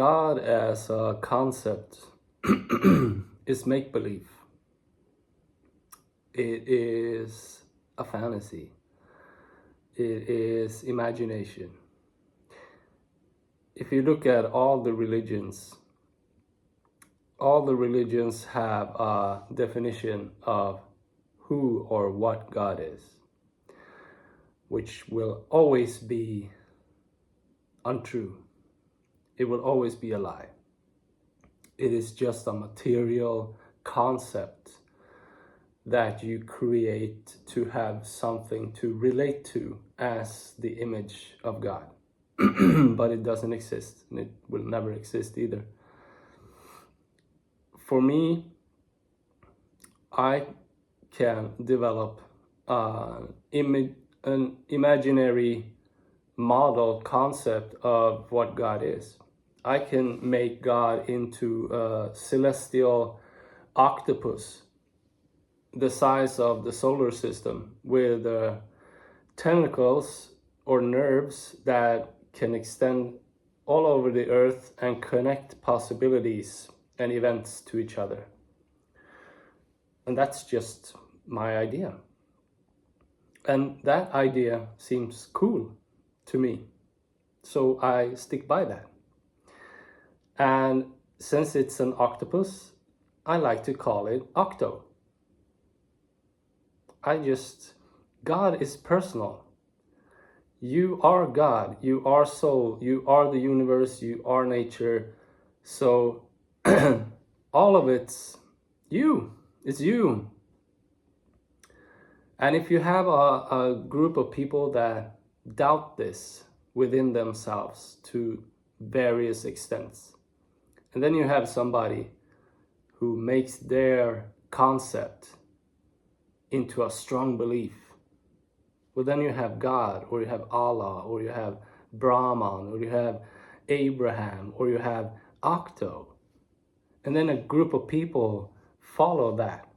God as a concept is make-believe. It is a fantasy. It is imagination. If you look at all the religions have a definition of who or what God is, which will always be untrue. It will always be a lie. It is just a material concept that you create to have something to relate to as the image of God. But it doesn't exist, and it will never exist either. For me, I can develop an imaginary model concept of what God is. I can make God into a celestial octopus the size of the solar system with tentacles or nerves that can extend all over the earth and connect possibilities and events to each other. And that's just my idea. And that idea seems cool to me. So I stick by that. And since it's an octopus, I like to call it Octo. God is personal. You are God, you are soul, you are the universe, you are nature. So all of it's you. And if you have a group of people that doubt this within themselves to various extents, and then you have somebody who makes their concept into a strong belief, well, then you have God, or you have Allah, or you have Brahman, or you have Abraham, or you have Octo. And then a group of people follow that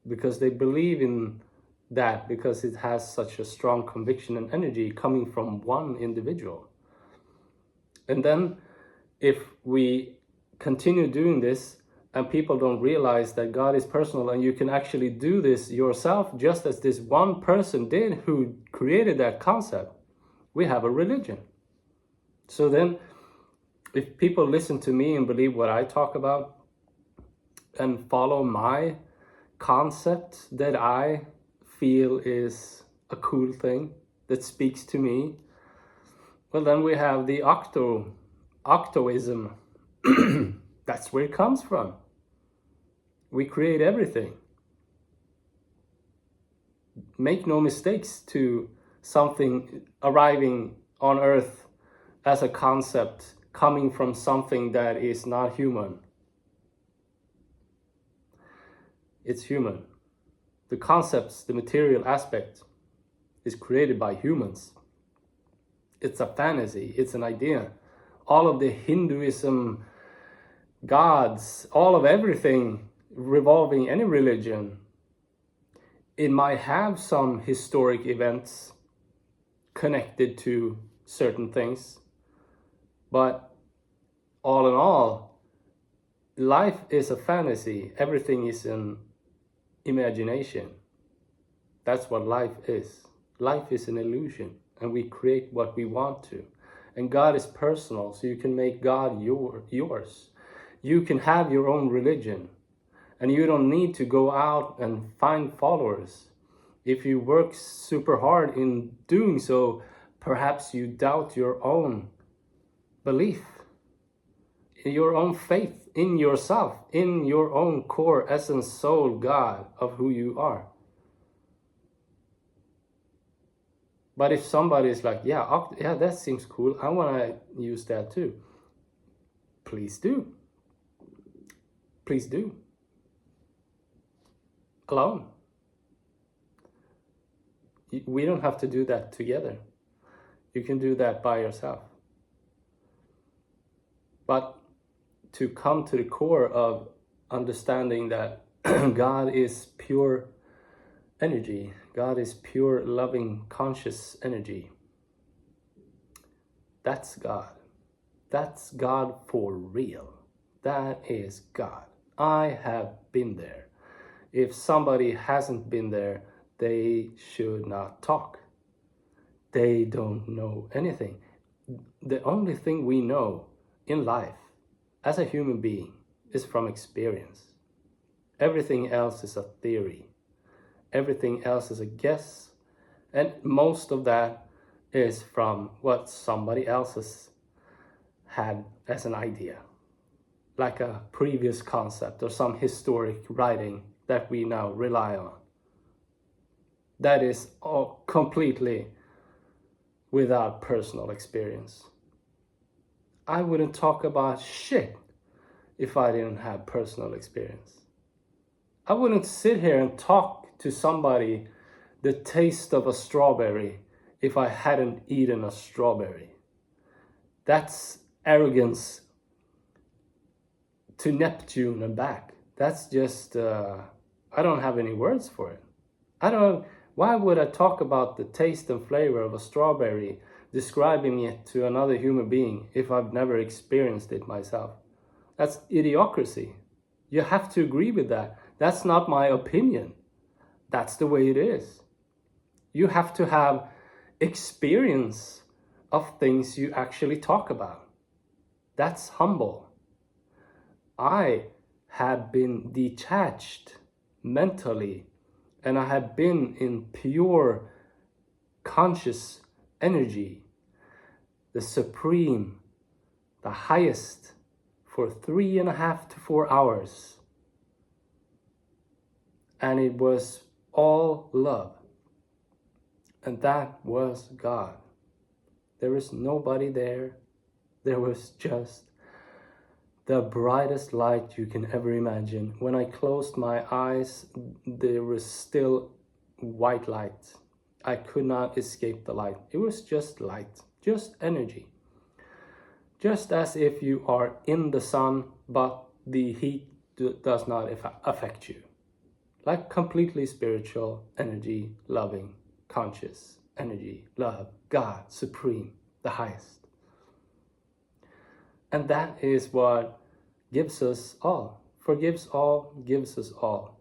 because they believe in that, because it has such a strong conviction and energy coming from one individual. And then if we continue doing this and people don't realize that God is personal and you can actually do this yourself, just as this one person did who created that concept, we have a religion. So then if people listen to me and believe what I talk about and follow my concept that I feel is a cool thing that speaks to me, well, then we have the Octoism. That's where it comes from. We create everything. Make no mistakes to something arriving on Earth as a concept coming from something that is not human. It's human. The concepts, the material aspect is created by humans. It's a fantasy, it's an idea. All of the Hinduism, gods, all of everything revolving any religion, it might have some historic events connected to certain things, but all in all, life is a fantasy. Everything is an imagination. That's what life is. Life is an illusion, and we create what we want to. And God is personal, so you can make God yours. You can have your own religion, and you don't need to go out and find followers. If you work super hard in doing so, perhaps you doubt your own belief, your own faith in yourself, in your own core essence, soul, God of who you are. But if somebody is like, yeah, that seems cool, I want to use that too. Please do. Please do. Alone. We don't have to do that together. You can do that by yourself. But to come to the core of understanding that God is pure energy, God is pure, loving, conscious energy. That's God. That's God for real. That is God. I have been there. If somebody hasn't been there, they should not talk. They don't know anything. The only thing we know in life as a human being is from experience. Everything else is a theory. Everything else is a guess. And most of that is from what somebody else has had as an idea, like a previous concept or some historic writing that we now rely on. That is all completely without personal experience. I wouldn't talk about shit if I didn't have personal experience. I wouldn't sit here and talk to somebody the taste of a strawberry if I hadn't eaten a strawberry. That's arrogance to Neptune and back. That's just, I don't have any words for it. Why would I talk about the taste and flavor of a strawberry, describing it to another human being if I've never experienced it myself? That's idiocracy. You have to agree with that. That's not my opinion. That's the way it is. You have to have experience of things you actually talk about. That's humble. I have been detached mentally, and I have been in pure conscious energy, the supreme, the highest, for 3.5 to 4 hours. And it was all love. And that was God. There was nobody there. There was just the brightest light you can ever imagine. When I closed my eyes, there was still white light. I could not escape the light. It was just light, just energy. Just as if you are in the sun, but the heat does not affect you. Like completely spiritual energy, loving, conscious energy, love, God, supreme, the highest. And that is what gives us all, forgives all, gives us all.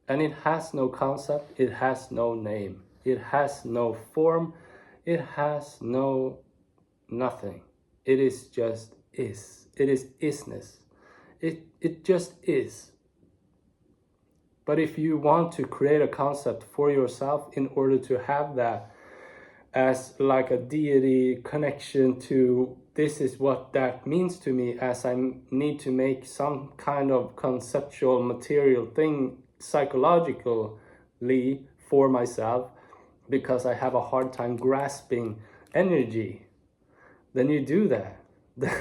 And it has no concept, it has no name, it has no form, it has no nothing. It is just is. It is isness. It just is. But if you want to create a concept for yourself in order to have that as like a deity connection to this is what that means to me, as I need to make some kind of conceptual material thing psychologically for myself because I have a hard time grasping energy, then you do that.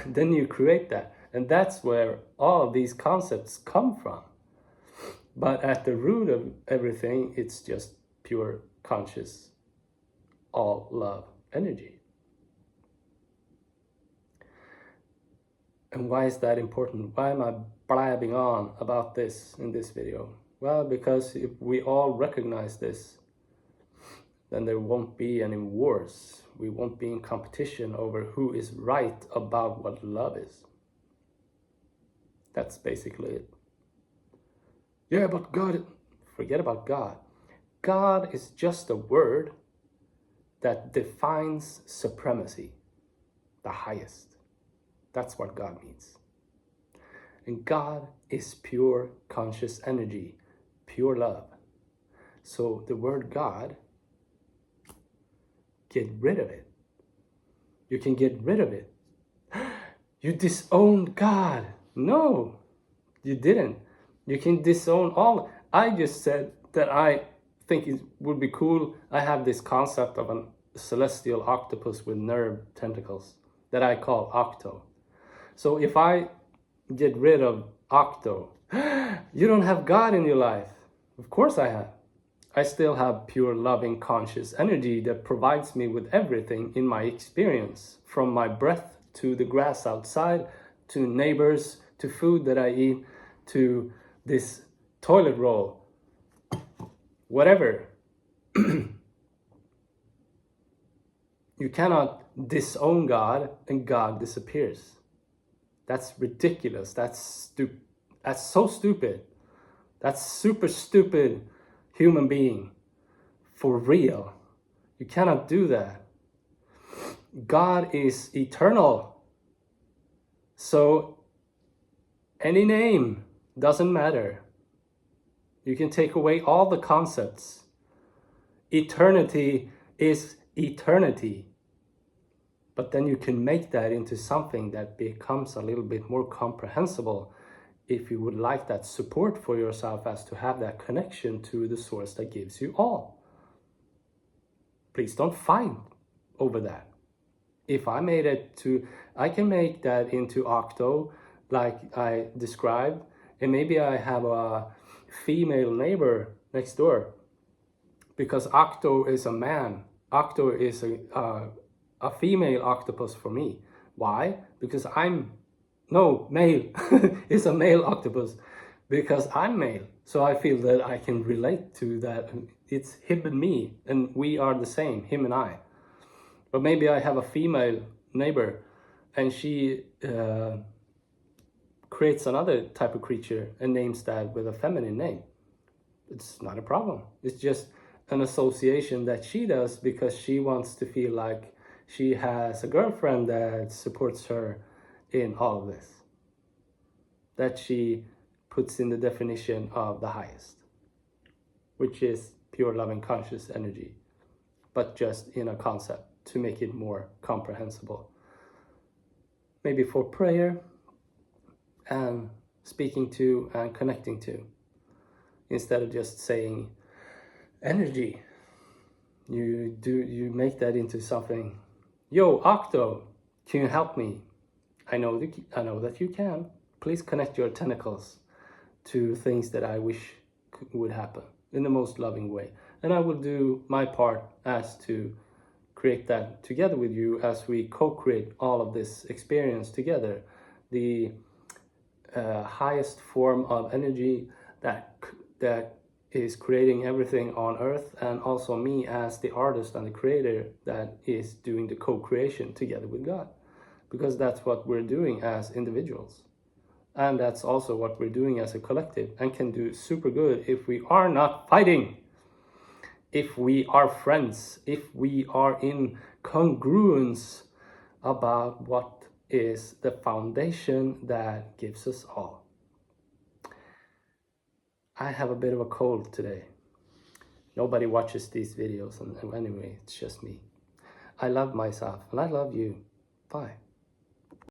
Then you create that. And that's where all these concepts come from. But at the root of everything, it's just pure conscious, all love energy. And why is that important? Why am I blabbing on about this in this video? Well, because if we all recognize this, then there won't be any wars. We won't be in competition over who is right about what love is. That's basically it. Yeah, but God, forget about God. God is just a word that defines supremacy, the highest. That's what God means. And God is pure conscious energy, pure love. So the word God, get rid of it. You can get rid of it. You disowned God. No, you didn't. You can disown all. I just said that I think it would be cool. I have this concept of a celestial octopus with nerve tentacles that I call Octo. So if I get rid of Octo, you don't have God in your life. Of course I have. I still have pure loving conscious energy that provides me with everything in my experience, from my breath to the grass outside, to neighbors, to food that I eat, to this toilet roll, whatever. You cannot disown God and God disappears. That's ridiculous. That's so stupid. That's super stupid human being. For real. You cannot do that. God is eternal. So any name doesn't matter. You can take away all the concepts. Eternity is eternity. But then you can make that into something that becomes a little bit more comprehensible if you would like that support for yourself, as to have that connection to the source that gives you all. Please don't fight over that. If I made it to, I can make that into Octo like I described, and maybe I have a female neighbor next door, because Octo is a man. Octo is a female octopus for me. Why? Because male is a male octopus, because I'm male. So I feel that I can relate to that. It's him and me, and we are the same, him and I. But maybe I have a female neighbor, and she creates another type of creature and names that with a feminine name. It's not a problem. It's just an association that she does because she wants to feel like she has a girlfriend that supports her in all of this, that she puts in the definition of the highest, which is pure loving conscious energy, but just in a concept to make it more comprehensible. Maybe for prayer and speaking to and connecting to, instead of just saying energy. You make that into something. Yo, Octo, can you help me? I know that you can. Please connect your tentacles to things that I wish would happen in the most loving way. And I will do my part as to create that together with you, as we co-create all of this experience together. The highest form of energy that is creating everything on earth, and also me as the artist and the creator that is doing the co-creation together with God, because that's what we're doing as individuals, and that's also what we're doing as a collective, and can do super good if we are not fighting, if we are friends, if we are in congruence about what is the foundation that gives us all. I have a bit of a cold today. Nobody watches these videos, and anyway, it's just me. I love myself, and I love you. Bye.